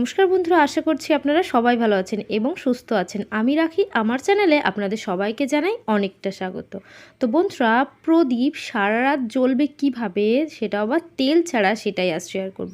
নমস্কার বন্ধুরা, আশা করছি আপনারা সবাই ভালো আছেন এবং সুস্থ আছেন। আমি রাখি আমার চ্যানেলে আপনাদের সবাইকে জানাই অনেকটা স্বাগত। তো বন্ধুরা, প্রদীপ সারা রাত জ্বলবে কিভাবে, সেটা আবার তেল ছাড়া, সেটাই আজ শেয়ার করব।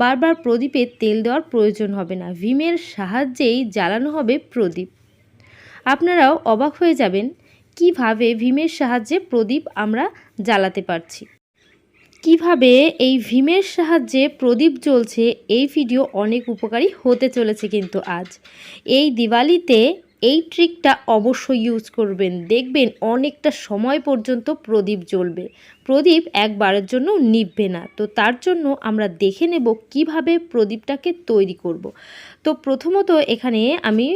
বারবার প্রদীপে তেল দেওয়ার প্রয়োজন হবে না, ভীমের সাহায্যেই জ্বালানো হবে প্রদীপ। আপনারাও অবাক হয়ে যাবেন কিভাবে ভীমের সাহায্যে প্রদীপ আমরা জ্বালাতে পারছি। কিভাবে এই ভীমের সাহায্যে প্রদীপ জ্বলছে, এই ভিডিও অনেক উপকারী হতে চলেছে। কিন্তু আজ এই দিওয়ালিতে এই ট্রিকটা অবশ্যই ইউজ করবেন, দেখবেন অনেকটা সময় পর্যন্ত প্রদীপ জ্বলবে, প্রদীপ একবারের জন্য নিভবে না। তো তার জন্য আমরা দেখে নেব কিভাবে প্রদীপটাকে তৈরি করব। তো প্রথমত এখানে আমি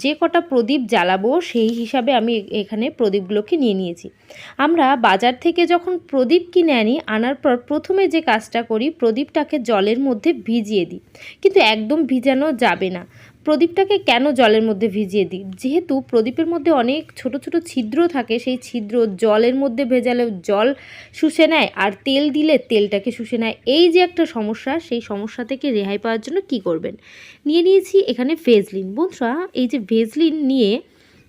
যে কটা প্রদীপ জ্বালাবো সেই হিসাবে আমি এখানে প্রদীপগুলোকে নিয়ে নিয়েছি। আমরা বাজার থেকে যখন প্রদীপ কিনে আনার পর প্রথমে যে কাজটা করি, প্রদীপটাকে জলের মধ্যে ভিজিয়ে দিই। কিন্তু একদম ভিজানো যাবে না। প্রদীপটাকে কেন জলের মধ্যে ভিজিয়ে দিই? যেহেতু প্রদীপের মধ্যে অনেক ছোট ছোট ছিদ্র থাকে, সেই ছিদ্র জলের মধ্যে ভেজালেও জল শুষে নেয়, আর তেল দিলে তেলটাকে শুষে নেয়। এই যে একটা সমস্যা, সেই সমস্যা থেকে রেহাই পাওয়ার জন্য কি করবেন, নিয়ে নিয়েছি এখানে ভেজলিন। বন্ধুরা, এই যে ভেজলিন নিয়ে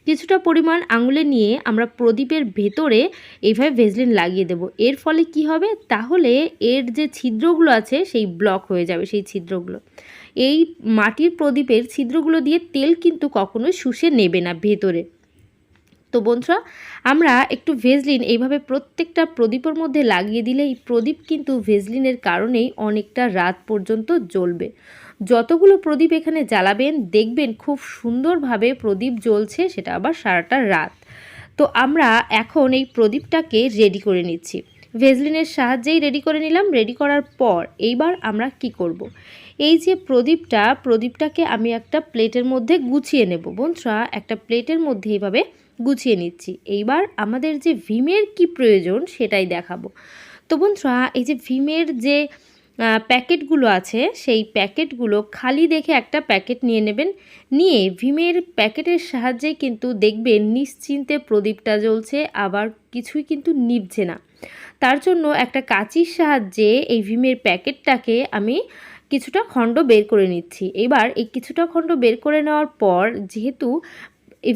কিছুটা পরিমাণ আঙুলে নিয়ে আমরা প্রদীপের ভেতরে এইভাবে ভেজলিন লাগিয়ে দেব। এর ফলে কি হবে, তাহলে এর যে ছিদ্রগুলো আছে সেই ব্লক হয়ে যাবে। সেই ছিদ্রগুলো, এই মাটির প্রদীপের ছিদ্রগুলো দিয়ে তেল কিন্তু কখনোই শুষে নেবে না ভেতরে। তো বন্ধুরা, আমরা একটু ভেজলিন এইভাবে প্রত্যেকটা প্রদীপের মধ্যে লাগিয়ে দিলে এই প্রদীপ কিন্তু ভেজলিনের কারণেই অনেকটা রাত পর্যন্ত জ্বলবে। যতগুলো প্রদীপ এখানে জ্বালাবেন, দেখবেন খুব সুন্দরভাবে প্রদীপ জ্বলছে, সেটা আবার সারাটা রাত। তো আমরা এখন এই প্রদীপটাকে রেডি করে নিচ্ছি, ভেজলিনের সাহায্যেই রেডি করে নিলাম। রেডি করার পর এইবার আমরা কি করব, এই যে প্রদীপটাকে আমি একটা প্লেটের মধ্যে গুছিয়ে নেব। বন্ধুরা, একটা প্লেটের মধ্যে এইভাবে গুছিয়ে নিচ্ছি। এইবার আমাদের যে ভীমের কি প্রয়োজন সেটাই দেখাবো। তো বন্ধুরা, এই যে ভীমের যে প্যাকেটগুলো আছে, সেই প্যাকেটগুলো খালি দেখে একটা প্যাকেট নিয়ে নেবেন। নিয়ে ভীমের প্যাকেটের সাহায্যে কিন্তু দেখবেন নিশ্চিন্তে প্রদীপটা জ্বলছে, আবার কিছুই কিন্তু নিভছে না। তার জন্য একটা কাঁচির সাহায্যে এই ভীমের প্যাকেটটাকে আমি কিছুটা খণ্ড বের করে নিচ্ছি। এবার এই কিছুটা খণ্ড বের করে নেওয়ার পর, যেহেতু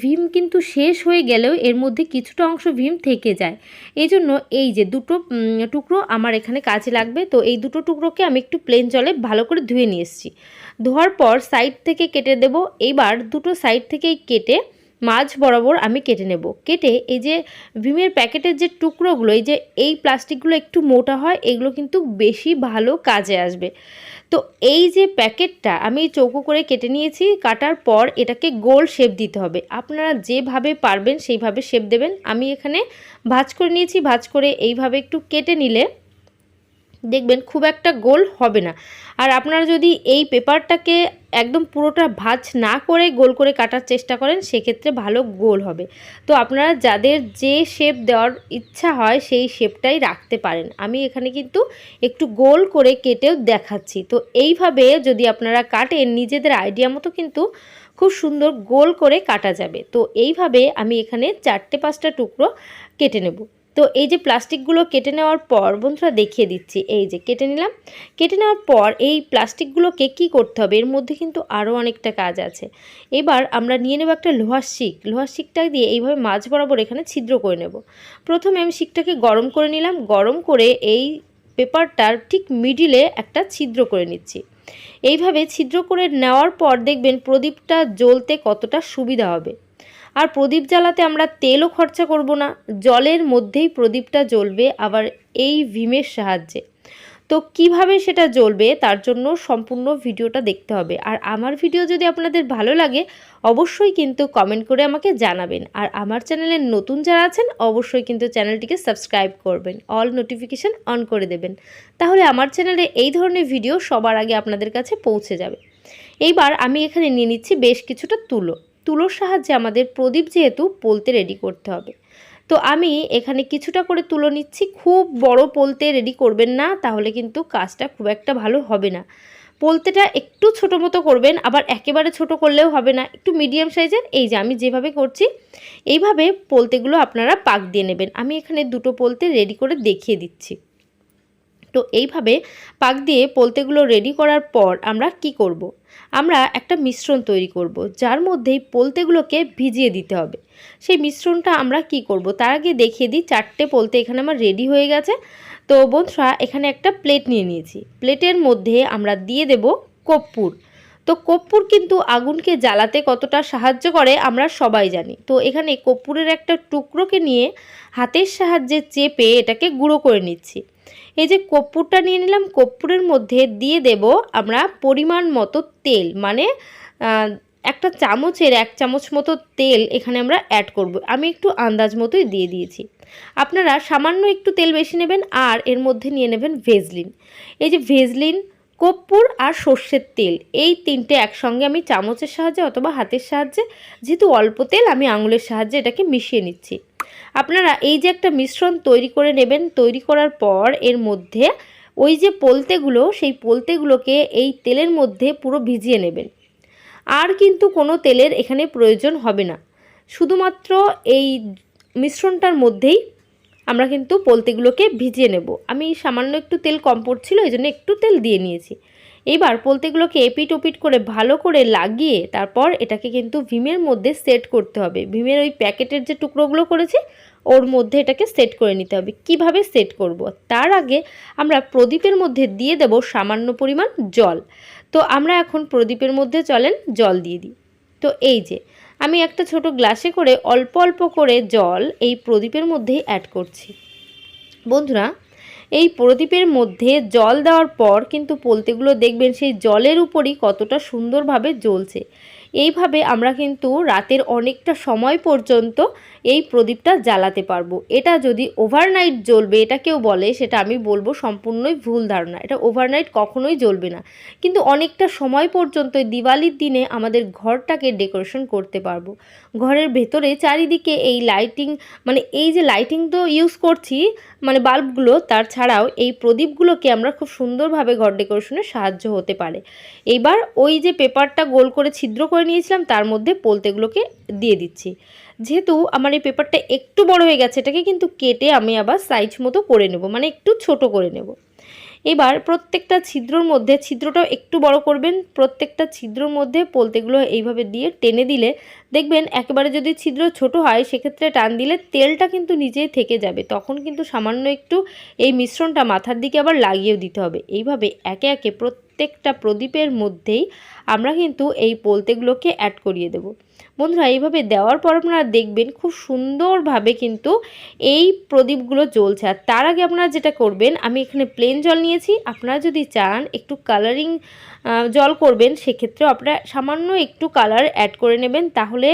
ভীম কিন্তু শেষ হয়ে গেলেও এর মধ্যে কিছুটা অংশ ভীম থেকে যায়, এই জন্য এই যে দুটো টুকরো আমার এখানে কাজে লাগবে। তো এই দুটো টুকরোকে আমি একটু প্লেন জলে ভালো করে ধুয়ে নিয়ে এসেছি। ধোয়ার পর সাইড থেকে কেটে দেব। এইবার দুটো সাইড থেকেই কেটে মাঝ বরাবর আমি কেটে নেব। কেটে এই যে ভীমের প্যাকেটের যে টুকরোগুলো, এই প্লাস্টিকগুলো একটু মোটা হয়, এগুলো কিন্তু বেশি ভালো কাজে আসবে। তো এই যে প্যাকেটটা আমি চৌকো করে কেটে নিয়েছি। কাটার পর এটাকে গোল শেপ দিতে হবে। আপনারা যেভাবে পারবেন সেইভাবে শেপ দেবেন। আমি এখানে ভাঁজ করে নিয়েছি। ভাঁজ করে এইভাবে একটু কেটে নিলে দেখবেন খুব একটা গোল হবে না। আর আপনারা যদি এই পেপারটাকে একদম পুরোটা ভাঁজ না করে গোল করে কাটার চেষ্টা করেন, সেক্ষেত্রে ভালো গোল হবে। তো আপনারা যাদের যে শেপ দেওয়ার ইচ্ছা হয় সেই শেপটাই রাখতে পারেন। আমি এখানে কিন্তু একটু গোল করে কেটেও দেখাচ্ছি। তো এইভাবে যদি আপনারা কাটেন, নিজেদের আইডিয়া মতো কিন্তু খুব সুন্দর গোল করে কাটা যাবে। তো এইভাবে আমি এখানে 4-5টা টুকরো কেটে নেব। তো এই যে প্লাস্টিকগুলো কেটে নেওয়ার পর বন্ধুরা দেখিয়ে দিচ্ছি, এই যে কেটে নিলাম। কেটে নেওয়ার পর এই প্লাস্টিকগুলোকে কি করতে হবে, এর মধ্যে কিন্তু আরও অনেকটা কাজ আছে। এবার আমরা নিয়ে নেব একটা লোহার শিক। লোহার শিকটা দিয়ে এইভাবে মাঝ বরাবর এখানে ছিদ্র করে নেব। প্রথমে আমি শিকটাকে গরম করে নিলাম। গরম করে এই পেপারটার ঠিক মিডিলে একটা ছিদ্র করে নিচ্ছি। এইভাবে ছিদ্র করে নেওয়ার পর দেখবেন প্রদীপটা জ্বলতে কতটা সুবিধা হবে। আর প্রদীপ জ্বালাতে আমরা তেলও খরচা করব না, জলের মধ্যেই প্রদীপটা জ্বলবে, আবার এই ভীমের সাহায্যে। তো কিভাবে সেটা জ্বলবে তার জন্য সম্পূর্ণ ভিডিওটা দেখতে হবে। আর আমার ভিডিও যদি আপনাদের ভালো লাগে, অবশ্যই কিন্তু কমেন্ট করে আমাকে জানাবেন। আর আমার চ্যানেলে নতুন যারা আছেন, অবশ্যই কিন্তু চ্যানেলটিকে সাবস্ক্রাইব করবেন, অল নোটিফিকেশান অন করে দেবেন। তাহলে আমার চ্যানেলে এই ধরনের ভিডিও সবার আগে আপনাদের কাছে পৌঁছে যাবে। এইবার আমি এখানে নিয়ে নিচ্ছি বেশ কিছুটা তুলোর সাহায্যে আমাদের প্রদীপ যেহেতু পোলতে রেডি করতে হবে। তো আমি এখানে কিছুটা করে তুলো নিচ্ছি। খুব বড় পোলতে রেডি করবেন না, তাহলে কিন্তু কাজটা খুব একটা ভালো হবে না। পোলতেটা একটু ছোটো মতো করবেন, আবার একেবারে ছোট করলেও হবে না, একটু মিডিয়াম সাইজের। এই যে আমি যেভাবে করছি, এইভাবে পোলতেগুলো আপনারা পাক দিয়ে নেবেন। আমি এখানে দুটো পোলতে রেডি করে দেখিয়ে দিচ্ছি। তো এইভাবে পাক দিয়ে পোলতেগুলো রেডি করার পর আমরা কি করব, আমরা একটা মিশ্রণ তৈরি করব, যার মধ্যেই পোলতেগুলোকে ভিজিয়ে দিতে হবে। সেই মিশ্রণটা আমরা কি করব তার আগে দেখিয়ে দিই। 4টে পোলতে এখানে আমার রেডি হয়ে গেছে। তো বন্ধুরা এখানে একটা প্লেট নিয়ে নিয়েছি। প্লেটের মধ্যে আমরা দিয়ে দেব কর্পূর। তো কর্পূর কিন্তু আগুনকে জ্বালাতে কতটা সাহায্য করে আমরা সবাই জানি। তো এখানে কর্পূরের একটা টুকরোকে নিয়ে হাতের সাহায্যে চেপে এটাকে গুঁড়ো করে নিচ্ছি। এই যে কর্পূরটা নিয়ে নিলাম, কর্পূরের মধ্যে দিয়ে দেব আমরা পরিমাণ মতো তেল, মানে একটা চামচের 1 চামচ মতো তেল এখানে আমরা অ্যাড করব। আমি একটু আন্দাজ মতোই দিয়ে দিয়েছি। আপনারা সামান্য একটু তেল বেশি নেবেন আর এর মধ্যে নিয়ে নেবেন ভেজলিন। এই যে ভেজলিন, কর্পূর আর সর্ষের তেল, এই 3টে একসঙ্গে আমি চামচের সাহায্যে অথবা হাতের সাহায্যে, যেহেতু অল্প তেল, আমি আঙুলের সাহায্যে এটাকে মিশিয়ে নিচ্ছি। আপনারা এই যে একটা মিশ্রণ তৈরি করে নেবেন। তৈরি করার পর এর মধ্যে ওই যে পোলতেগুলো, সেই পোলতেগুলোকে এই তেলের মধ্যে পুরো ভিজিয়ে নেবেন। আর কিন্তু কোনো তেলের এখানে প্রয়োজন হবে না, শুধুমাত্র এই মিশ্রণটার মধ্যেই আমরা কিন্তু পোলতেগুলোকে ভিজিয়ে নেব। আমি সামান্য একটু তেল কম পড়ছিল, এই জন্য একটু তেল দিয়ে নিয়েছি। এবার পোলতেগুলোকে এপিট ওপিট করে ভালো করে লাগিয়ে তারপর এটাকে কিন্তু ভিমের মধ্যে সেট করতে হবে। ভিমের ওই প্যাকেটের যে টুকরোগুলো করেছি ওর মধ্যে এটাকে সেট করে নিতে হবে। কিভাবে সেট করব তার আগে আমরা প্রদীপের মধ্যে দিয়ে দেব সামান্য পরিমাণ জল। তো আমরা এখন প্রদীপের মধ্যে চলেন জল দিয়ে দিই। তো এই যে আমি একটা ছোট গ্লাসে করে অল্প অল্প করে জল এই প্রদীপের মধ্যেই অ্যাড করছি। বন্ধুরা এই প্রদীপের মধ্যে জল দেওয়ার পর কিন্তু পোলতেগুলো দেখবেন সেই জলের উপরই কতটা সুন্দরভাবে জ্বলছে। এইভাবে আমরা কিন্তু রাতের অনেকটা সময় পর্যন্ত এই প্রদীপটা জ্বালাতে পারবো। এটা যদি ওভারনাইট জ্বলবে এটা কেউ বলে, সেটা আমি বলবো সম্পূর্ণই ভুল ধারণা। এটা ওভারনাইট কখনোই জ্বলবে না, কিন্তু অনেকটা সময় পর্যন্ত দিওয়ালির দিনে আমাদের ঘরটাকে ডেকোরেশন করতে পারবো। ঘরের ভেতরে চারিদিকে এই লাইটিং, মানে এই যে লাইটিং তো ইউজ করছি, মানে বাল্বগুলো, তার ছাড়াও এই প্রদীপগুলোকে আমরা খুব সুন্দরভাবে ঘর ডেকোরেশনে সাহায্য হতে পারে। এইবার ওই যে পেপারটা গোল করে ছিদ্র করে নিয়েছিলাম তার মধ্যে পোলতেগুলোকে দিয়ে দিচ্ছি। যেহেতু আমার এই পেপারটা একটু বড় হয়ে গেছে, এটাকে কিন্তু কেটে আমি আবার সাইজ মতো করে নেব, মানে একটু ছোট করে নেব। এবার প্রত্যেকটা ছিদ্রর মধ্যে, ছিদ্রটাও একটু বড় করবেন, প্রত্যেকটা ছিদ্রর মধ্যে পোলতেগুলো এইভাবে দিয়ে টেনে দিলে দেখবেন একেবারে যদি ছিদ্র ছোট হয় সেক্ষেত্রে টান দিলে তেলটা কিন্তু নিচেই থেকে যাবে। তখন কিন্তু সামান্য একটু এই মিশ্রণটা মাথার দিকে আবার লাগিয়েও দিতে হবে। এইভাবে একে একে প্রত্যেকটা প্রদীপের মধ্যেই আমরা কিন্তু এই পোলতেগুলোকে অ্যাড করিয়ে দেব। বন্ধুরা এইভাবে দেওয়ার পর আপনারা দেখবেন খুব সুন্দরভাবে কিন্তু এই প্রদীপগুলো জ্বলছে। আর তার আগে আপনারা যেটা করবেন, আমি এখানে প্লেন জল নিয়েছি, আপনারা যদি চান একটু কালারিং জল করবেন সেক্ষেত্রেও আপনারা সামান্য একটু কালার অ্যাড করে নেবেন, তাহলে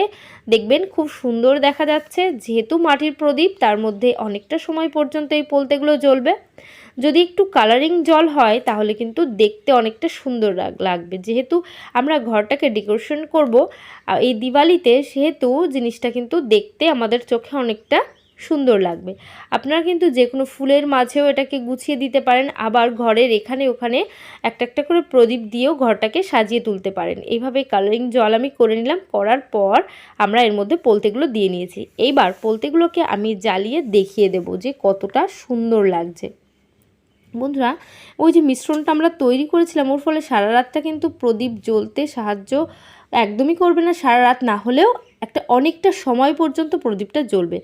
দেখবেন খুব সুন্দর দেখা যাচ্ছে। যেহেতু মাটির প্রদীপ তার মধ্যে অনেকটা সময় পর্যন্ত এই পোলতেগুলো জ্বলবে। যদি একটু কালারিং জল হয় তাহলে কিন্তু দেখতে অনেকটা সুন্দর লাগবে। যেহেতু আমরা ঘরটাকে ডেকোরেশন করব এই দিওয়ালিতে, সেহেতু জিনিসটা কিন্তু দেখতে আমাদের চোখে অনেকটা সুন্দর লাগবে। আপনারা কিন্তু যে কোনো ফুলের মাঝেও এটাকে গুছিয়ে দিতে পারেন, আবার ঘরের এখানে ওখানে একটা একটা করে প্রদীপ দিয়েও ঘরটাকে সাজিয়ে তুলতে পারেন। এইভাবে কালারিং জল আমি করে নিলাম। করার পর আমরা এর মধ্যে পোলতেগুলো দিয়ে নিয়েছি। এইবার পোলতেগুলোকে আমি জ্বালিয়ে দেখিয়ে দেব যে কতটা সুন্দর লাগছে। বন্ধুরা ওই যে মিশ্রণটা আমরা তৈরি করেছিলাম, ওর ফলে সারা রাতটা কিন্তু প্রদীপ জ্বলতে সাহায্য একদমই করবে না। সারা রাত না হলেও একটা অনেকটা সময় পর্যন্ত প্রদীপটা জ্বলবে,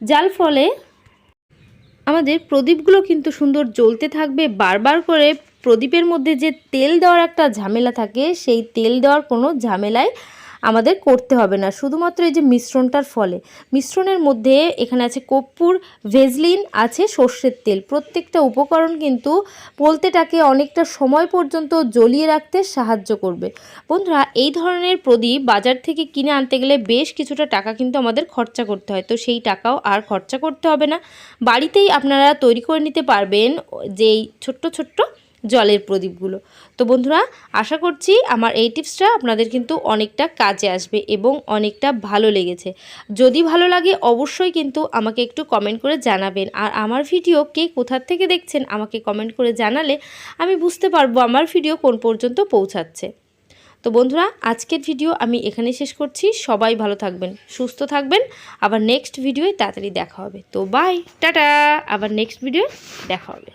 যার ফলে আমাদের প্রদীপগুলো কিন্তু সুন্দর জ্বলতে থাকবে। বারবার করে প্রদীপের মধ্যে যে তেল দেওয়ার একটা ঝামেলা থাকে, সেই তেল দেওয়ার কোনো ঝামেলাই আমাদের করতে হবে না, শুধুমাত্র এই যে মিশ্রণটার ফলে। মিশ্রণের মধ্যে এখানে আছে কর্পূর, ভেজলিন, আছে সর্ষের তেল। প্রত্যেকটা উপকরণ কিন্তু পোলতেটাকে অনেকটা সময় পর্যন্ত জ্বলিয়ে রাখতে সাহায্য করবে। বন্ধুরা এই ধরনের প্রদীপ বাজার থেকে কিনে আনতে গেলে বেশ কিছুটা টাকা কিন্তু আমাদের খরচা করতে হয়, তো সেই টাকাও আর খরচা করতে হবে না। বাড়িতেই আপনারা তৈরি করে নিতে পারবেন যেই ছোট্ট ছোট্ট জলের প্রদীপগুলো। তো বন্ধুরা আশা করছি আমার এই টিপসটা আপনাদের কিন্তু অনেকটা কাজে আসবে এবং অনেকটা ভালো লেগেছে। যদি ভালো লাগে অবশ্যই কিন্তু আমাকে একটু কমেন্ট করে জানাবেন। আর আমার ভিডিও কে কোথা থেকে দেখছেন আমাকে কমেন্ট করে জানালে আমি বুঝতে পারবো আমার ভিডিও কোন পর্যন্ত পৌঁছাচ্ছে। তো বন্ধুরা আজকের ভিডিও আমি এখানে শেষ করছি। সবাই ভালো থাকবেন, সুস্থ থাকবেন। আবার নেক্সট ভিডিওয় তাড়াতাড়ি দেখা হবে। তো বাই, টাটা, আবার নেক্সট ভিডিওয় দেখা হবে।